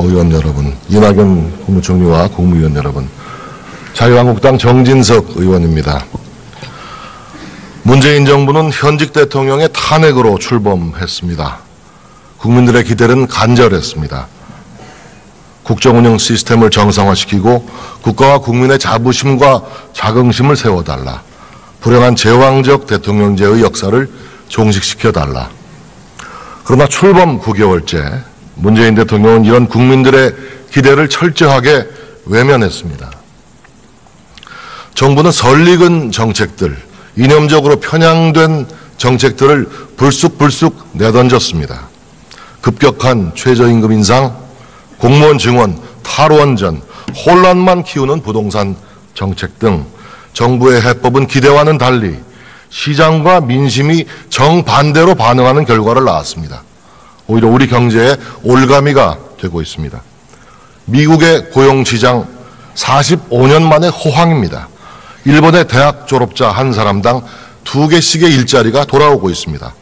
의원 여러분, 이낙연 국무총리와 국무위원 여러분, 자유한국당 정진석 의원입니다. 문재인 정부는 현직 대통령의 탄핵으로 출범했습니다. 국민들의 기대는 간절했습니다. 국정운영 시스템을 정상화시키고 국가와 국민의 자부심과 자긍심을 세워달라. 불행한 제왕적 대통령제의 역사를 종식시켜달라. 그러나 출범 9개월째 문재인 대통령은 이런 국민들의 기대를 철저하게 외면했습니다. 정부는 설익은 정책들, 이념적으로 편향된 정책들을 불쑥불쑥 내던졌습니다. 급격한 최저임금 인상, 공무원 증원, 탈원전, 혼란만 키우는 부동산 정책 등 정부의 해법은 기대와는 달리 시장과 민심이 정반대로 반응하는 결과를 낳았습니다. 오히려 우리 경제에 올가미가 되고 있습니다. 미국의 고용시장 45년 만에 호황입니다. 일본의 대학 졸업자 한 사람당 2개씩의 일자리가 돌아오고 있습니다.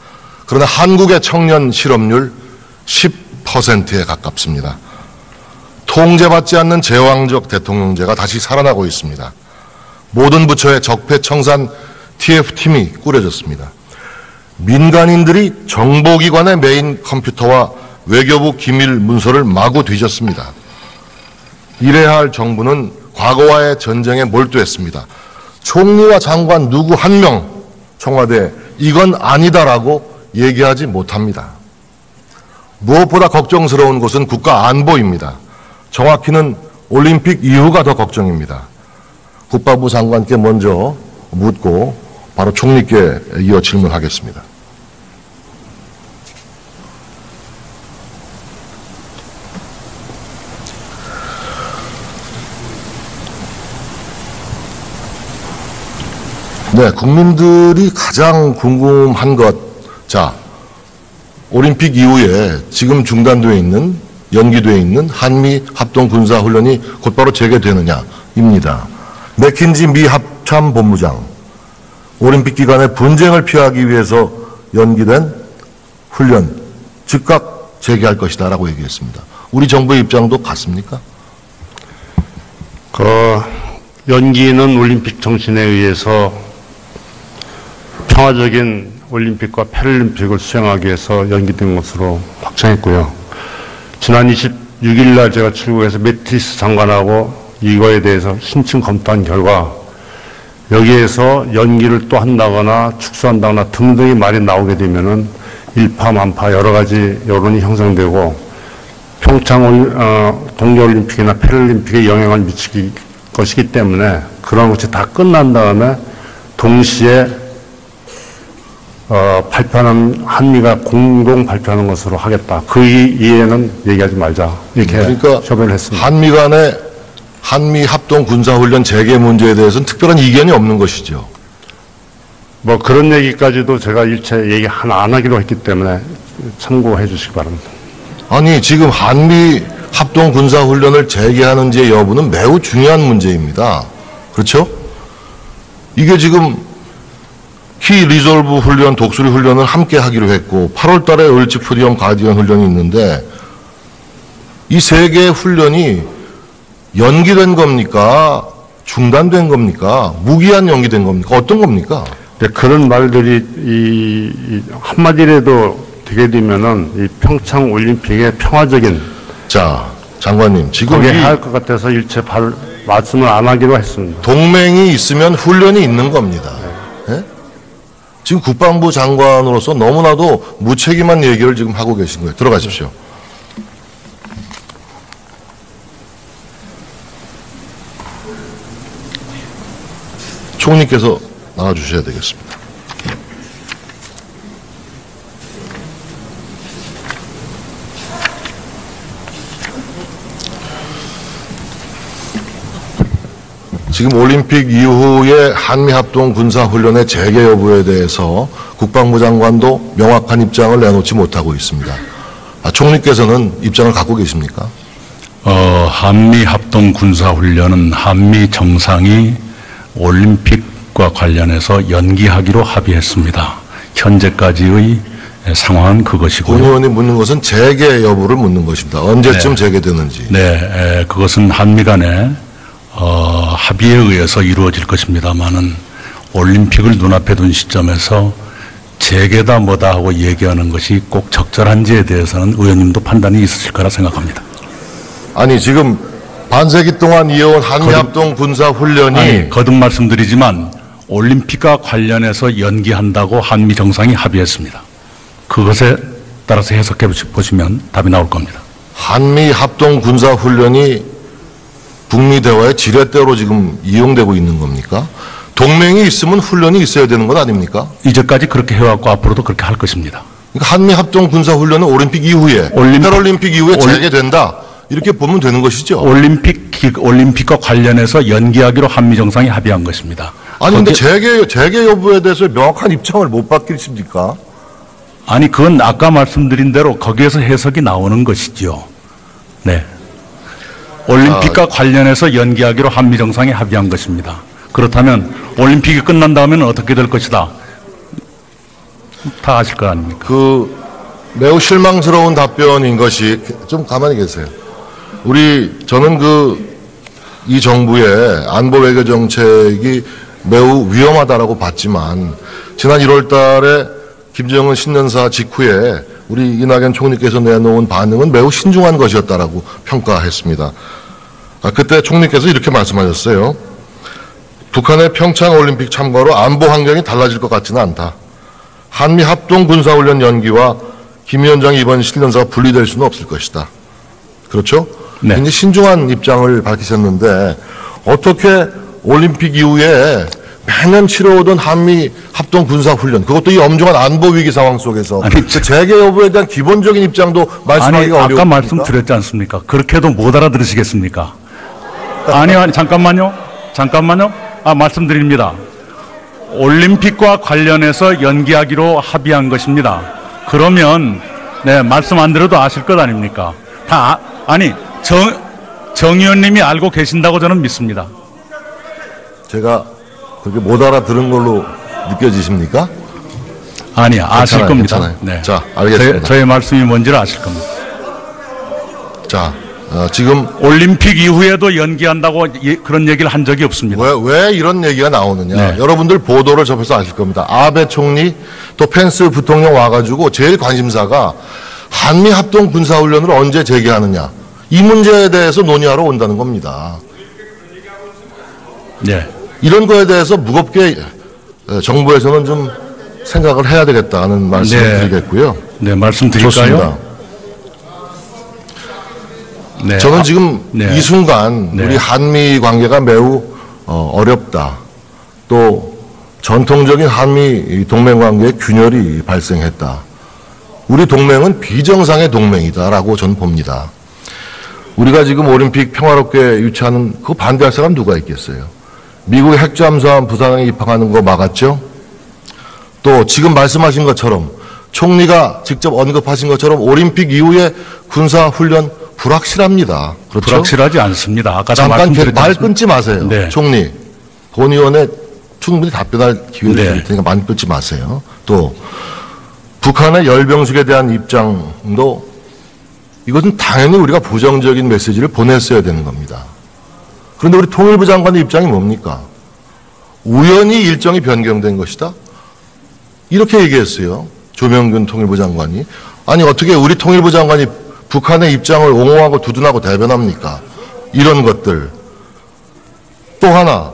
그러나 한국의 청년 실업률 10%에 가깝습니다. 통제받지 않는 제왕적 대통령제가 다시 살아나고 있습니다. 모든 부처의 적폐청산 TF팀이 꾸려졌습니다. 민간인들이 정보기관의 메인 컴퓨터와 외교부 기밀 문서를 마구 뒤졌습니다. 이래야 할 정부는 과거와의 전쟁에 몰두했습니다. 총리와 장관 누구 한 명 청와대에 이건 아니다라고 얘기하지 못합니다. 무엇보다 걱정스러운 것은 국가 안보입니다. 정확히는 올림픽 이후가 더 걱정입니다. 국방부 장관께 먼저 묻고 바로 총리께 이어 질문하겠습니다. 네, 국민들이 가장 궁금한 것, 자, 올림픽 이후에 지금 중단되어 있는, 연기되어 있는 한미 합동군사훈련이 곧바로 재개되느냐입니다. 맥킨지 미 합참본부장, 올림픽 기간에 분쟁을 피하기 위해서 연기된 훈련 즉각 재개할 것이다라고 얘기했습니다. 우리 정부의 입장도 같습니까? 연기는 올림픽 정신에 의해서 평화적인 올림픽과 패럴림픽을 수행하기 위해서 연기된 것으로 확정했고요. 지난 26일 날 제가 출국해서 매티스 장관하고 이거에 대해서 심층 검토한 결과 여기에서 연기를 또 한다거나 축소한다거나 등등의 말이 나오게 되면은 일파만파 여러 가지 여론이 형성되고 평창 동계올림픽이나 패럴림픽에 영향을 미칠 것이기 때문에 그런 것이 다 끝난 다음에 동시에 발표하는, 한미가 공동 발표하는 것으로 하겠다. 그 이해는 얘기하지 말자. 이렇게 그러니까 협의를 했습니다. 한미 간의 한미 합동 군사훈련 재개 문제에 대해서는 특별한 이견이 없는 것이죠. 뭐 그런 얘기까지도 제가 일체 얘기 하나 안 하기로 했기 때문에 참고해 주시기 바랍니다. 아니, 지금 한미 합동 군사훈련을 재개하는지의 여부는 매우 중요한 문제입니다. 그렇죠? 이게 지금 키 리졸브 훈련, 독수리 훈련을 함께 하기로 했고 8월 달에 을지프리엄 가디언 훈련이 있는데 이 세 개의 훈련이 연기된 겁니까? 중단된 겁니까? 무기한 연기된 겁니까? 어떤 겁니까? 네, 그런 말들이 한마디라도 되게 되면은 이 평창 올림픽의 평화적인, 자, 장관님, 지금 거기에 할 것 같아서 일체 말씀을 안 하기로 했습니다. 동맹이 있으면 훈련이 있는 겁니다. 네? 지금 국방부 장관으로서 너무나도 무책임한 얘기를 지금 하고 계신 거예요. 들어가십시오. 총리께서 나와주셔야 되겠습니다. 지금 올림픽 이후에 한미합동 군사훈련의 재개 여부에 대해서 국방부 장관도 명확한 입장을 내놓지 못하고 있습니다. 총리께서는 입장을 갖고 계십니까? 한미합동 군사훈련은 한미 정상이 올림픽과 관련해서 연기하기로 합의했습니다. 현재까지의 상황은 권 그것이고요. 의원이 묻는 것은 재개 여부를 묻는 것입니다. 언제쯤 네. 재개되는지. 네, 그것은 한미 간의 합의에 의해서 이루어질 것입니다만은 올림픽을 눈앞에 둔 시점에서 재개다 뭐다 하고 얘기하는 것이 꼭 적절한지에 대해서는 의원님도 판단이 있으실 거라 생각합니다. 아니 지금 반세기 동안 이어온 한미합동 군사훈련이 아니, 거듭 말씀드리지만 올림픽과 관련해서 연기한다고 한미 정상이 합의했습니다. 그것에 따라서 해석해 보시면 답이 나올 겁니다. 한미합동 군사훈련이 북미 대화의 지렛대로 지금 이용되고 있는 겁니까? 동맹이 있으면 훈련이 있어야 되는 것 아닙니까? 이제까지 그렇게 해왔고 앞으로도 그렇게 할 것입니다. 그러니까 한미합동 군사훈련은 올림픽 이후에 패럴림픽 이후에 재개된다 이렇게 보면 되는 것이죠. 올림픽과 관련해서 연기하기로 한미 정상이 합의한 것입니다. 아니 근데 재개 여부에 대해서 명확한 입장을 못 받겠습니까? 아니 그건 아까 말씀드린 대로 거기에서 해석이 나오는 것이죠. 네. 올림픽과 관련해서 연기하기로 한미 정상이 합의한 것입니다. 그렇다면 올림픽이 끝난 다음에는 어떻게 될 것이다. 다 아실 거 아닙니까? 그 매우 실망스러운 답변인 것이 좀 가만히 계세요. 저는 이 정부의 안보 외교 정책이 매우 위험하다라고 봤지만 지난 1월 달에 김정은 신년사 직후에 우리 이낙연 총리께서 내놓은 반응은 매우 신중한 것이었다라고 평가했습니다. 그때 총리께서 이렇게 말씀하셨어요. 북한의 평창올림픽 참가로 안보 환경이 달라질 것 같지는 않다. 한미 합동 군사훈련 연기와 김 위원장이 이번 신년사가 분리될 수는 없을 것이다. 그렇죠? 네. 굉장히 신중한 입장을 밝히셨는데 어떻게 올림픽 이후에 매년 치러오던 한미 합동 군사훈련 그것도 이 엄중한 안보 위기 상황 속에서 그 재개 여부에 대한 기본적인 입장도 말씀하기가 어려워요. 아까 말씀드렸지 않습니까? 그렇게도 못 알아들으시겠습니까? 아니 잠깐만요. 말씀드립니다. 올림픽과 관련해서 연기하기로 합의한 것입니다. 그러면 네 말씀 안 드려도 아실 것 아닙니까? 정 의원님이 알고 계신다고 저는 믿습니다. 제가 그렇게 못 알아들은 걸로 느껴지십니까? 아니 아실 괜찮아요, 겁니다. 괜찮아요. 네. 자, 알겠습니다. 저의 말씀이 뭔지를 아실 겁니다. 자, 지금 올림픽 이후에도 연기한다고 그런 얘기를 한 적이 없습니다. 왜 이런 얘기가 나오느냐. 네. 여러분들 보도를 접해서 아실 겁니다. 아베 총리 또 펜스 부통령 와가지고 제일 관심사가 한미 합동 군사훈련을 언제 재개하느냐. 이 문제에 대해서 논의하러 온다는 겁니다. 네. 이런 거에 대해서 무겁게 정부에서는 좀 생각을 해야 되겠다는 말씀을 네. 드리겠고요. 네, 말씀드릴까요? 좋습니다. 네. 저는 지금 네. 이 순간 네. 우리 한미 관계가 매우 어렵다. 또 전통적인 한미 동맹 관계에 균열이 발생했다. 우리 동맹은 비정상의 동맹이다라고 저는 봅니다. 우리가 지금 올림픽 평화롭게 유치하는 그거 반대할 사람 누가 있겠어요? 미국의 핵잠수함 부산항에 입항하는 거 막았죠? 또 지금 말씀하신 것처럼 총리가 직접 언급하신 것처럼 올림픽 이후에 군사훈련 불확실합니다. 그렇죠? 불확실하지 않습니다. 아까 잠깐 말 끊지 마세요. 네. 총리, 본 의원에 충분히 답변할 기회를 네. 드릴 테니까 말 끊지 마세요. 또 북한의 열병식에 대한 입장도 이것은 당연히 우리가 부정적인 메시지를 보냈어야 되는 겁니다. 그런데 우리 통일부 장관의 입장이 뭡니까? 우연히 일정이 변경된 것이다? 이렇게 얘기했어요. 조명균 통일부 장관이. 아니 어떻게 우리 통일부 장관이 북한의 입장을 옹호하고 두둔하고 대변합니까? 이런 것들. 또 하나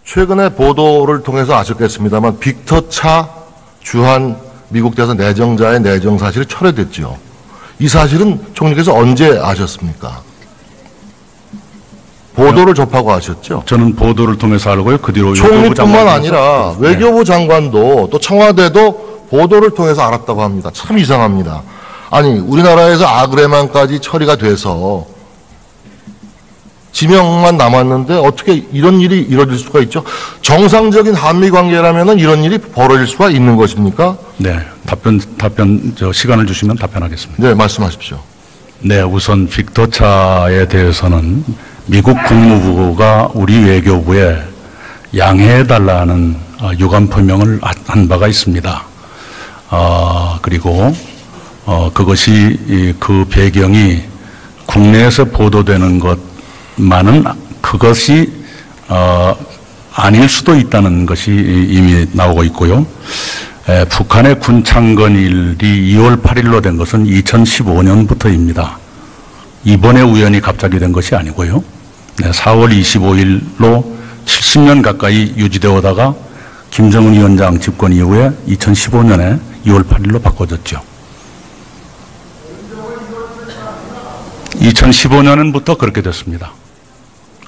최근에 보도를 통해서 아셨겠습니다만 빅터 차 주한 미국 대사관 내정자의 내정 사실이 철회됐죠. 이 사실은 총리께서 언제 아셨습니까? 보도를 접하고 아셨죠? 저는 보도를 통해서 알고요. 그 뒤로 총리뿐만 아니라 외교부 장관도 또 청와대도 보도를 통해서 알았다고 합니다. 참 이상합니다. 아니 우리나라에서 아그레만까지 처리가 돼서 지명만 남았는데 어떻게 이런 일이 이루어질 수가 있죠? 정상적인 한미 관계라면 이런 일이 벌어질 수가 있는 것입니까? 네, 시간을 주시면 답변하겠습니다. 네, 말씀하십시오. 네, 우선 빅터차에 대해서는 미국 국무부가 우리 외교부에 양해해달라는 유감 표명을 한 바가 있습니다. 그리고 그것이 그 배경이 국내에서 보도되는 것만은 그것이 아닐 수도 있다는 것이 이미 나오고 있고요. 북한의 군 창건일이 2월 8일로 된 것은 2015년부터입니다. 이번에 우연히 갑자기 된 것이 아니고요. 4월 25일로 70년 가까이 유지되어 오다가 김정은 위원장 집권 이후에 2015년에 2월 8일로 바꿔졌죠. 2015년부터 그렇게 됐습니다.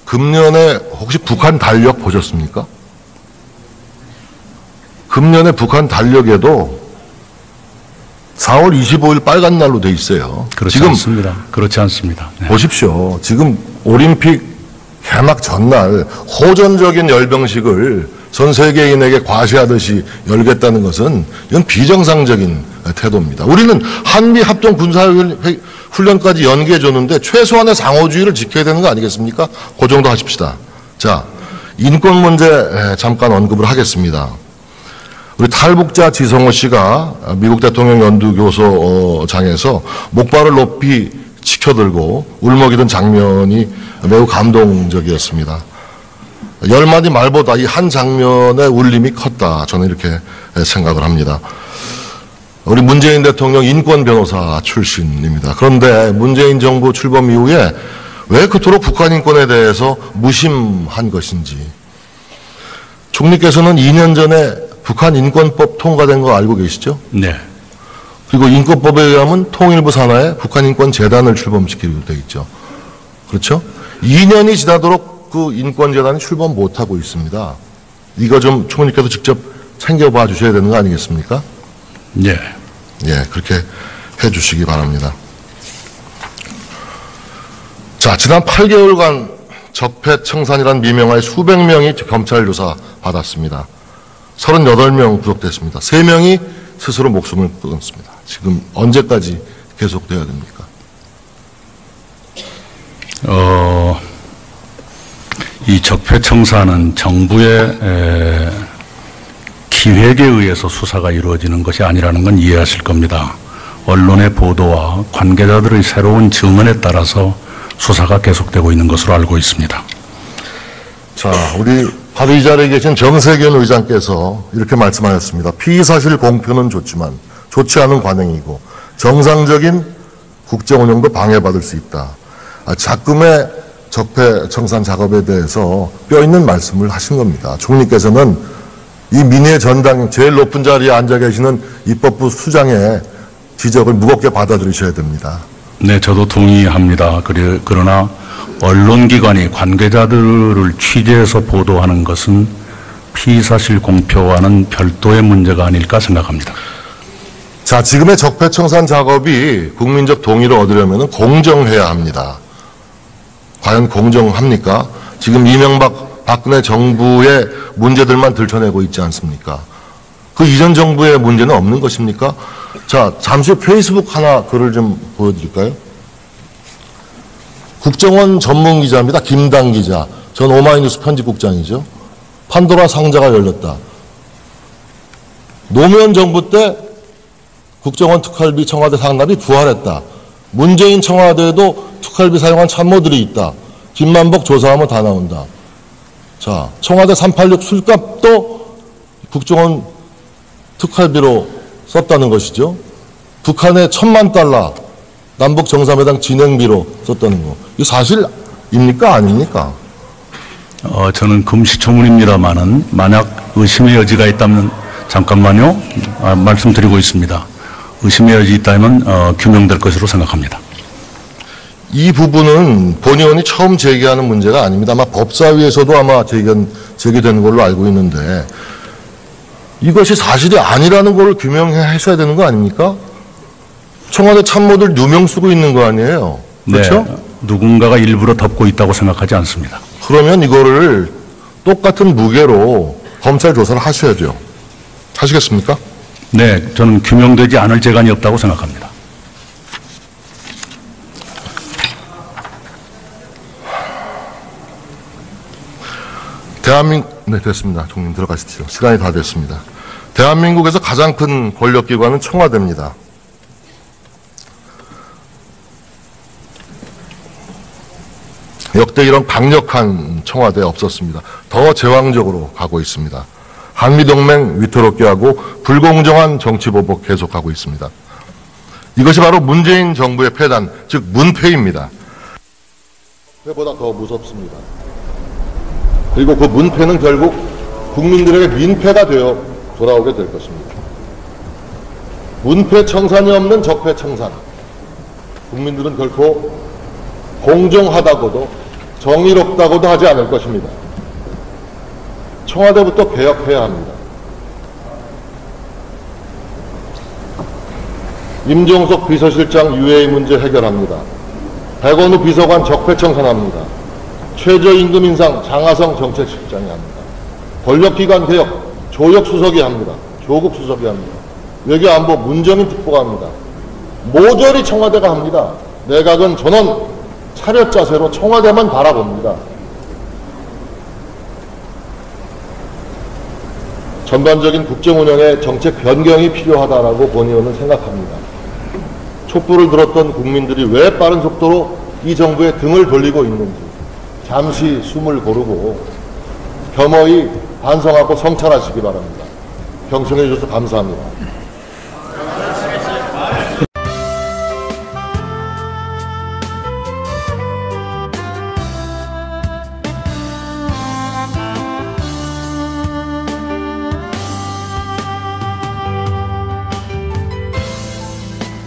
금년에 혹시 북한 달력 보셨습니까? 금년에 북한 달력에도 4월 25일 빨간 날로 돼 있어요. 그렇지 지금 않습니다. 그렇지 않습니다. 네. 보십시오. 지금 올림픽 개막 전날 호전적인 열병식을 전 세계인에게 과시하듯이 열겠다는 것은 이건 비정상적인 태도입니다. 우리는 한미 합동 군사훈련까지 연기해 줬는데 최소한의 상호주의를 지켜야 되는 거 아니겠습니까? 그 정도 하십시다. 자, 인권 문제 잠깐 언급을 하겠습니다. 우리 탈북자 지성호 씨가 미국 대통령 연두교소장에서 목발을 높이 치켜들고 울먹이던 장면이 매우 감동적이었습니다. 10마디 말보다 이 한 장면의 울림이 컸다. 저는 이렇게 생각을 합니다. 우리 문재인 대통령 인권 변호사 출신입니다. 그런데 문재인 정부 출범 이후에 왜 그토록 북한 인권에 대해서 무심한 것인지. 총리께서는 2년 전에 북한 인권법 통과된 거 알고 계시죠? 네. 그리고 인권법에 의하면 통일부 산하에 북한인권재단을 출범시키기로 되어 있죠. 그렇죠? 2년이 지나도록 그 인권재단이 출범 못하고 있습니다. 이거 좀 총리께서 직접 챙겨봐 주셔야 되는 거 아니겠습니까? 네. 예, 그렇게 해 주시기 바랍니다. 자, 지난 8개월간 적폐청산이란 미명하에 수백 명이 검찰 조사 받았습니다. 38명 구속됐습니다. 3명이 스스로 목숨을 끊었습니다. 지금 언제까지 계속돼야 됩니까? 이 적폐청산은 정부의 기획에 의해서 수사가 이루어지는 것이 아니라는 건 이해하실 겁니다. 언론의 보도와 관계자들의 새로운 증언에 따라서 수사가 계속되고 있는 것으로 알고 있습니다. 자, 우리 바로 이 자리에 계신 정세균 의장께서 이렇게 말씀하셨습니다. 피의사실 공표는 좋지만 좋지 않은 관행이고 정상적인 국정 운영도 방해받을 수 있다. 작금의 적폐청산 작업에 대해서 뼈있는 말씀을 하신 겁니다. 총리께서는 이 민의 전당 제일 높은 자리에 앉아 계시는 입법부 수장의 지적을 무겁게 받아들이셔야 됩니다. 네, 저도 동의합니다. 그러나 언론기관이 관계자들을 취재해서 보도하는 것은 피의사실 공표와는 별도의 문제가 아닐까 생각합니다. 자, 지금의 적폐청산 작업이 국민적 동의를 얻으려면 공정해야 합니다. 과연 공정합니까? 지금 이명박, 박근혜 정부의 문제들만 들춰내고 있지 않습니까? 그 이전 정부의 문제는 없는 것입니까? 자, 잠시 페이스북 하나 글을 좀 보여드릴까요? 국정원 전문 기자입니다. 김당 기자. 전 오마이뉴스 편집국장이죠. 판도라 상자가 열렸다. 노무현 정부 때 국정원 특활비 청와대 상납이 부활했다. 문재인 청와대에도 특활비 사용한 참모들이 있다. 김만복 조사하면 다 나온다. 자, 청와대 386 술값도 국정원 특활비로 썼다는 것이죠. 북한의 $10,000,000 남북 정상회담 진행비로 썼다는 거. 이거 사실입니까? 아닙니까? 저는 금시초문입니다만은 만약 의심의 여지가 있다면 잠깐만요. 말씀드리고 있습니다. 의심의 여지 있다면 규명될 것으로 생각합니다. 이 부분은 본 의원이 처음 제기하는 문제가 아닙니다. 아마 법사위에서도 아마 제기되는 걸로 알고 있는데 이것이 사실이 아니라는 걸 규명하셔야 되는 거 아닙니까? 청와대 참모들 누명 쓰고 있는 거 아니에요? 그렇죠? 네, 누군가가 일부러 덮고 있다고 생각하지 않습니다. 그러면 이거를 똑같은 무게로 검찰 조사를 하셔야죠. 하시겠습니까? 네, 저는 규명되지 않을 재간이 없다고 생각합니다. 네, 됐습니다. 총님 들어가십시오. 시간이 다 됐습니다. 대한민국에서 가장 큰 권력기관은 청와대입니다. 역대 이런 강력한 청와대 없었습니다. 더 제왕적으로 가고 있습니다. 한미동맹 위태롭게 하고 불공정한 정치보복 계속하고 있습니다. 이것이 바로 문재인 정부의 패단, 즉 문패입니다. 문패보다 더 무섭습니다. 그리고 그 문패는 결국 국민들에게 민패가 되어 돌아오게 될 것입니다. 문패 청산이 없는 적폐 청산. 국민들은 결코 공정하다고도 정의롭다고도 하지 않을 것입니다. 청와대부터 개혁해야 합니다. 임종석 비서실장 유해의 문제 해결합니다. 백원우 비서관 적폐 청산합니다. 최저임금 인상 장하성 정책실장이 합니다. 권력기관 개혁 조혁 수석이 합니다. 조국 수석이 합니다. 외교안보 문정인 특보가 합니다. 모조리 청와대가 합니다. 내각은 전원 차렷 자세로 청와대만 바라봅니다. 전반적인 국정 운영에 정책 변경이 필요하다라고 본 의원은 생각합니다. 촛불을 들었던 국민들이 왜 빠른 속도로 이 정부에 등을 돌리고 있는지 잠시 숨을 고르고 겸허히 반성하고 성찰하시기 바랍니다. 경청해 주셔서 감사합니다.